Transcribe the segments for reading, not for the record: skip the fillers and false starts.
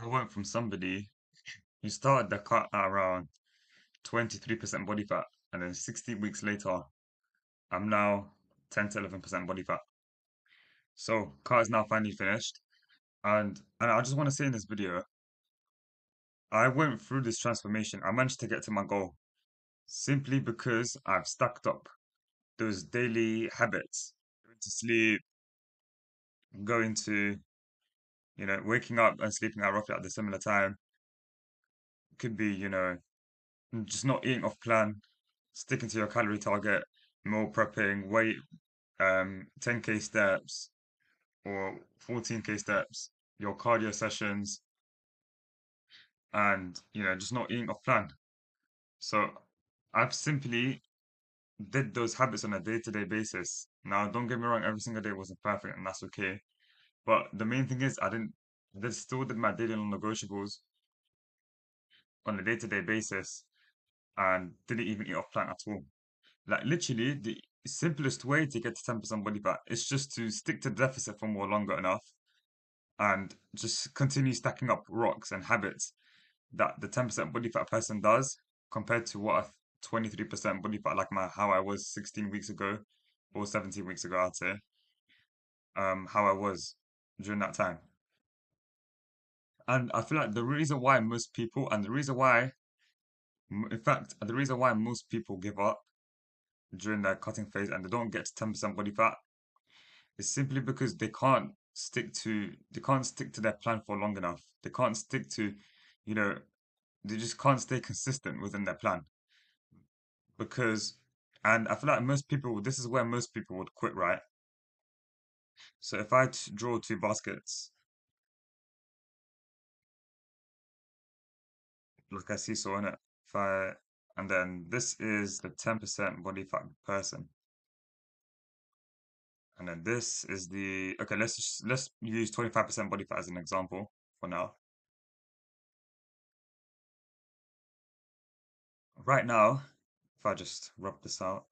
I went from somebody who started the cut at around 23% body fat, and then 16 weeks later, I'm now 10 to 11% body fat. So, cut is now finally finished, and I just want to say in this video, I went through this transformation. I managed to get to my goal simply because I've stacked up those daily habits, going to sleep, going to, waking up and sleeping at roughly at the similar time. Could be, just not eating off plan, sticking to your calorie target, meal prepping, weight, 10K steps or 14K steps, your cardio sessions, and just not eating off plan. So I've simply did those habits on a day-to-day basis. Now, don't get me wrong, every single day wasn't perfect, and that's okay. But the main thing is, I did still did my daily non-negotiables on a day-to-day basis, and didn't even eat off plan at all. Like literally, the simplest way to get to 10% body fat is just to stick to the deficit for more longer enough and just continue stacking up rocks and habits that the 10% body fat person does compared to what a 23% body fat like my how I was 16 weeks ago or 17 weeks ago, I'd say, how I was during that time. And I feel like the reason why most people, and the reason why, in fact, the reason why most people give up during their cutting phase and they don't get to 10% body fat is simply because they can't stick to their plan for long enough. They can't stick to, you know, they just can't stay consistent within their plan because, and I feel like most people, this is where most people would quit, right? So if I draw two baskets, like I see so in it, if I, and then this is the 10% body fat person. And then this is okay, let's use 25% body fat as an example for now. Right now, if I just rub this out.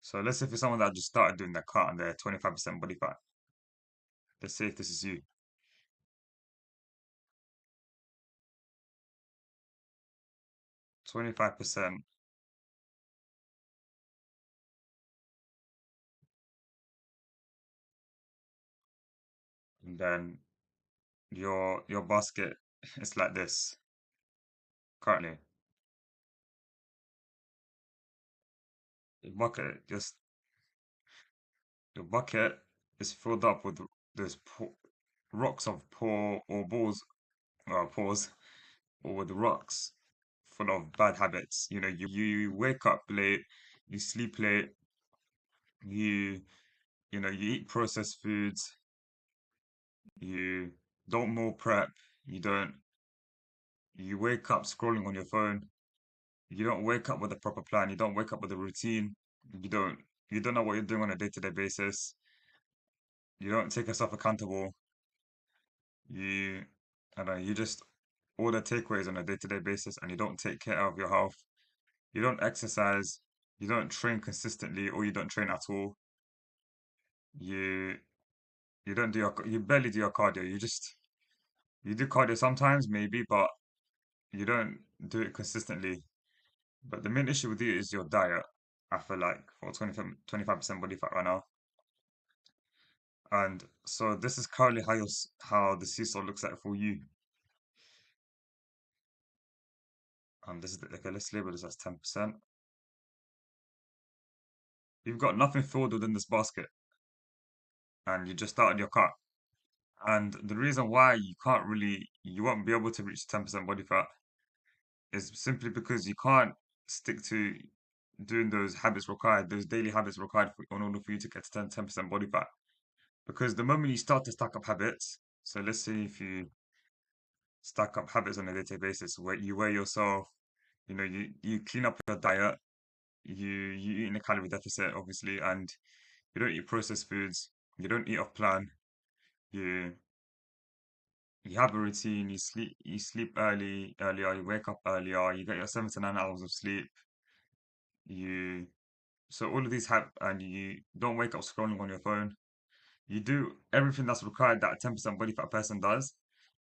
So let's say for someone that just started doing their cut and they're 25% body fat. Let's say if this is you, 25%, and then your basket is like this currently. Your bucket just your bucket is filled up with those rocks of poor or balls or pores or with rocks full of bad habits. You wake up late, you sleep late, you you eat processed foods, you don't meal prep, you don't you wake up scrolling on your phone, you don't wake up with a proper plan, you don't wake up with a routine, you don't you don't know what you're doing on a day-to-day basis, you don't take yourself accountable, you I don't know, you just order takeaways on a day-to-day basis and you don't take care of your health, you don't exercise, you don't train consistently or you don't train at all, you you don't do you barely do your cardio, you do cardio sometimes maybe, but you don't do it consistently. But the main issue with you is your diet. I feel like for 25% body fat right now. And so this is currently how the seesaw looks like for you. This is okay, let's label this as 10%. You've got nothing filled within this basket and you just started your cut. And the reason why you won't be able to reach 10% body fat is simply because you can't stick to doing those habits required, those daily habits required in order for you to get to 10% body fat. Because the moment you start to stack up habits, so let's say if you stack up habits on a day-to-day basis where you weigh yourself, you clean up your diet, you eat in a calorie deficit, obviously, and you don't eat processed foods, you don't eat off plan, you you have a routine, you sleep earlier, you wake up earlier, you get your 7 to 9 hours of sleep, you so all of these have and you don't wake up scrolling on your phone. You do everything that's required that a 10% body fat person does.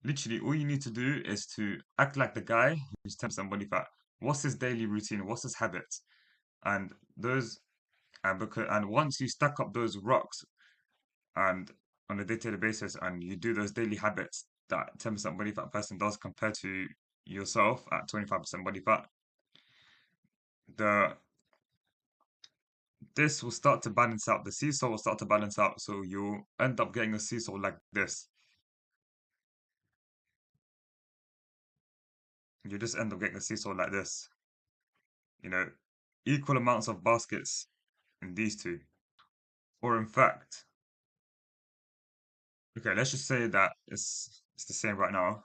literally all you need to do is to act like the guy who's 10% body fat. What's his daily routine? What's his habits? And those and once you stack up those rocks and on a day-to-day basis and you do those daily habits that 10% body fat person does compared to yourself at 25% body fat, the this will start to balance out. The seesaw will start to balance out, so you'll end up getting a seesaw like this. You just end up getting a seesaw like this. You know, equal amounts of baskets in these two. Or in fact, okay, let's just say that it's the same right now.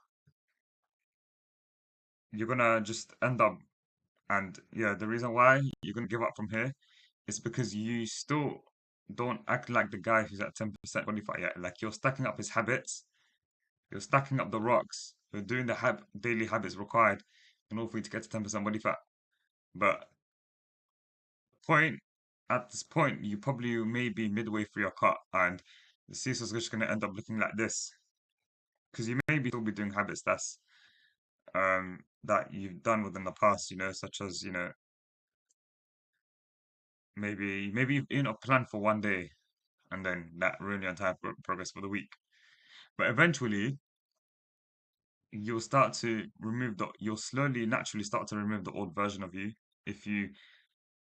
You're gonna just end up, and yeah, the reason why you're gonna give up from here is because you still don't act like the guy who's at 10% body fat yet. Like you're stacking up his habits, you're stacking up the rocks, you're doing the daily habits required in order for you to get to 10% body fat. But point at this point, you probably may be midway through your cut, and the seesaw's just gonna end up looking like this because you may be still be doing habits that you've done within the past, such as maybe you know plan for one day and then that ruin your entire progress for the week. But eventually, you'll slowly, naturally start to remove the old version of you if you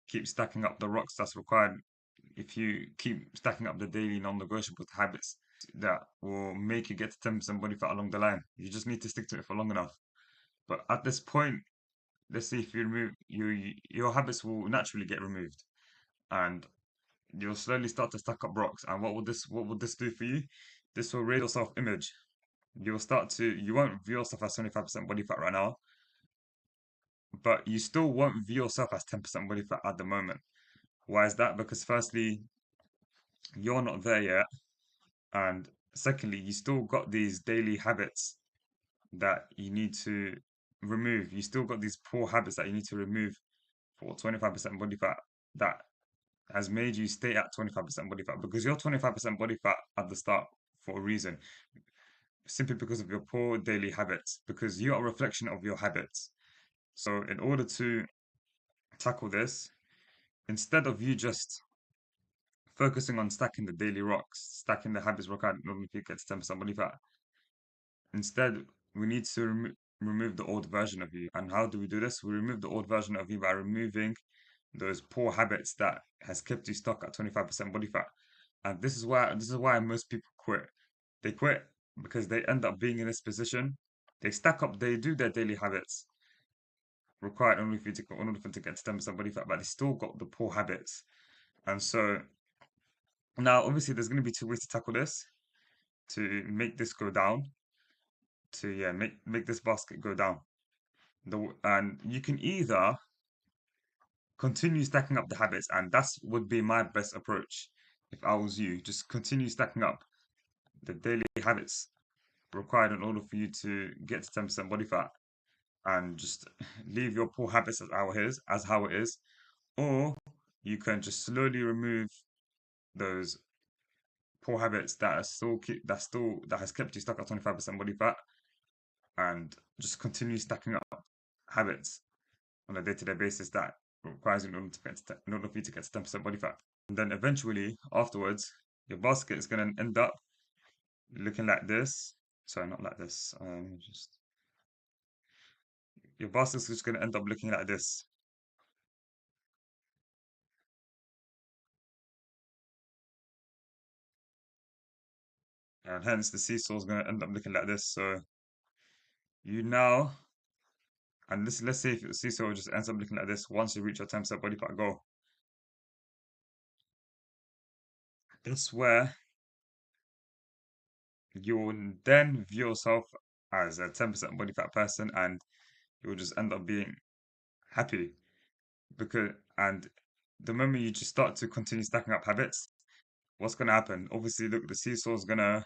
keep stacking up the rocks that's required. If you keep stacking up the daily non-negotiable habits that will make you get to 10% body fat along the line, you just need to stick to it for long enough. But at this point, let's see if you remove your habits will naturally get removed, and you'll slowly start to stack up rocks. And what will this do for you? This will raise your self-image. You won't view yourself as 25% body fat right now, but you still won't view yourself as 10% body fat at the moment. Why is that? Because firstly, you're not there yet, and secondly, you still got these daily habits that you need to remove. You still got these poor habits that you need to remove for 25% body fat that has made you stay at 25% body fat, because you're 25% body fat at the start for a reason, simply because of your poor daily habits, because you are a reflection of your habits. So, in order to tackle this, instead of you just focusing on stacking the daily rocks, stacking the habits required in order to get to 10% body fat, instead, we need to remove the old version of you. And how do we do this? We remove the old version of you by removing those poor habits that has kept you stuck at 25% body fat. And this is why most people quit. They quit because they end up being in this position. They do their daily habits required in order for to get to 10% body fat, but they still got the poor habits. And so now obviously there's gonna be two ways to tackle this to make this go down, to yeah, make this basket go down. And you can either continue stacking up the habits, and that's would be my best approach if I was you. Just continue stacking up the daily habits required in order for you to get to 10% body fat, and just leave your poor habits as how it is. Or you can just slowly remove those poor habits that are still keep that has kept you stuck at 25% body fat, and just continue stacking up habits on a day-to-day basis that requires you in order for you to get to 10% body fat. And then eventually, afterwards, your basket is going to end up looking like this. Sorry, not like this. Just your basket's just going to end up looking like this. And hence the seesaw is going to end up looking like this. So you now, and let's say if the seesaw just ends up looking like this once you reach your 10% body fat goal. That's where you will then view yourself as a 10% body fat person, and you will just end up being happy because and the moment you just start to continue stacking up habits, what's gonna happen? Obviously, look, the seesaw's gonna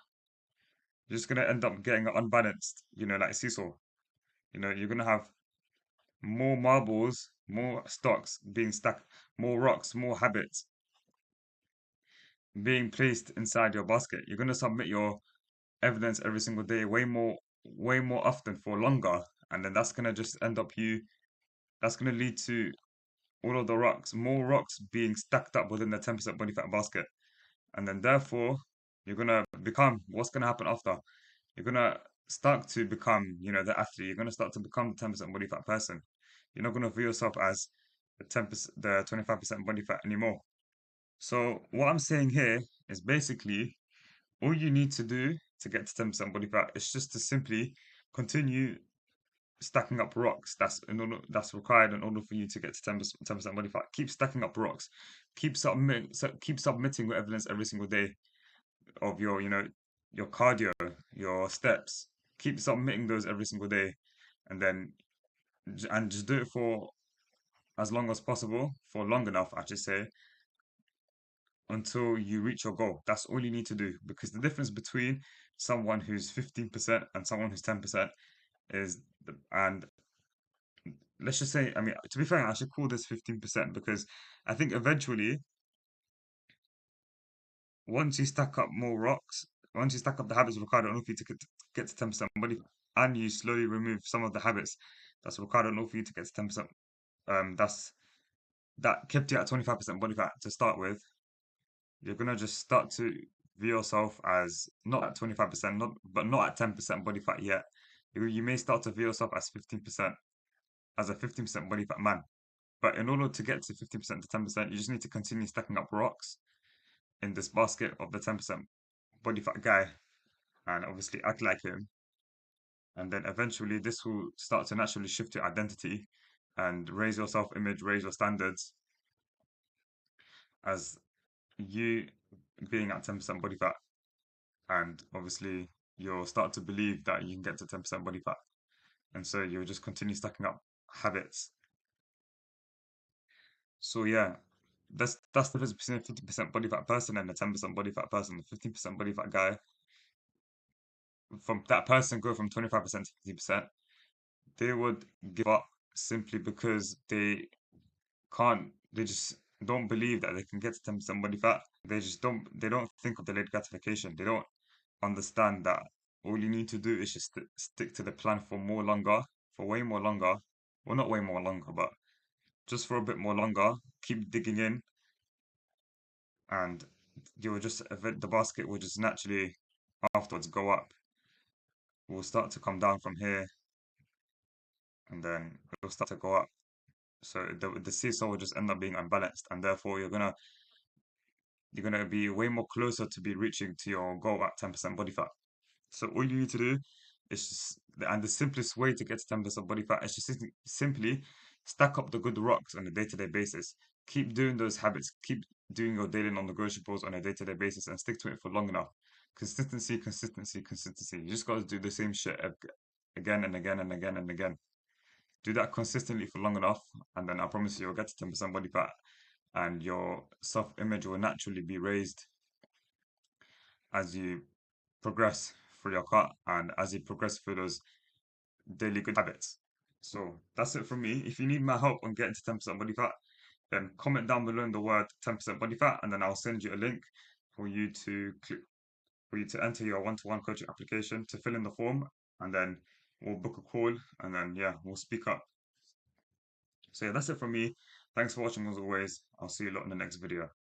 you're just gonna end up getting unbalanced, like seesaw. You're gonna have more marbles, more stocks being stacked, more rocks, more habits being placed inside your basket. You're gonna submit your evidence every single day way more way more often for longer, and then that's gonna just end up you. That's gonna lead to all of the rocks, more rocks being stacked up within the 10% body fat basket, and then therefore you're gonna become. What's gonna happen after? You're gonna start to become, the athlete. You're gonna start to become the 10% body fat person. You're not gonna view yourself as the 10%, the 25% body fat anymore. So what I'm saying here is basically all you need to do to get to 10% body fat is just to simply continue stacking up rocks. That's required in order for you to get to 10% body fat. Keep stacking up rocks. Keep submitting your evidence every single day of your cardio, your steps. Keep submitting those every single day, and then and just do it for as long as possible, for long enough, I should say, until you reach your goal. That's all you need to do, because the difference between someone who's 15% and someone who's 10% is, and let's just say, I mean, to be fair, I should call this 15% because I think eventually, once you stack up more rocks, once you stack up the habits required in order for you to get to 10% body, and you slowly remove some of the habits that's required in order for you to get to 10%, that kept you at 25% body fat to start with, you're gonna just start to view yourself as not at 25%, not at 10% body fat yet. You may start to view yourself as 15%, as a 15% body fat man. But in order to get to 15% to 10%, you just need to continue stacking up rocks in this basket of the 10% body fat guy, and obviously act like him. And then eventually this will start to naturally shift your identity and raise your self-image, raise your standards as you being at 10% body fat. And obviously you'll start to believe that you can get to 10% body fat. And so you'll just continue stacking up habits. So yeah, that's the difference between a 50% body fat person and a 10% body fat person. The 15% body fat guy, from that person go from 25% to 50%, they would give up simply because they just don't believe that they can get to 10% body fat. They don't think of delayed gratification. They don't understand that all you need to do is just stick to the plan for more longer, for way more longer. Well, not way more longer, but just for a bit more longer. Keep digging in, and the basket will just naturally afterwards go up. Will start to come down from here, and then it'll start to go up. So the seesaw will just end up being unbalanced, and therefore you're gonna be way more closer to be reaching to your goal at 10% body fat. So all you need to do is and the simplest way to get to 10% body fat is just simply stack up the good rocks on a day-to-day basis. Keep doing those habits. Keep doing your daily non-negotiables on a day-to-day basis and stick to it for long enough. Consistency, consistency, consistency. You just got to do the same shit again and again and again and again. Do that consistently for long enough, and then I promise you'll get to 10% body fat, and your self-image will naturally be raised as you progress through your cut and as you progress through those daily good habits. So that's it from me. If you need my help on getting to 10% body fat, then comment down below in the word 10% body fat, and then I'll send you a link for you to enter your one-to-one coaching application, to fill in the form, and then we'll book a call, and then yeah, we'll speak up. So yeah, that's it from me. Thanks for watching as always. I'll see you lot in the next video.